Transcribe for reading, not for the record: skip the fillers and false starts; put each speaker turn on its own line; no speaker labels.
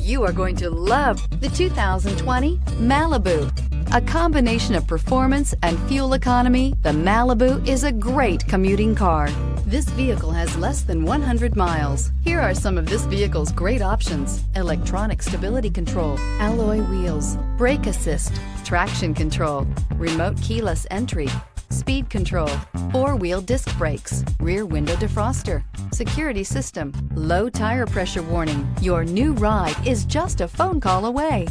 You are going to love the 2020 Malibu. A combination of performance and fuel economy, the Malibu is a great commuting car. This vehicle has less than 100 miles. Here are some of this vehicle's great options: electronic stability control, alloy wheels, brake assist, traction control, remote keyless entry, speed control, four-wheel disc brakes, rear window defroster, security system, low tire pressure warning. Your new ride is just a phone call away.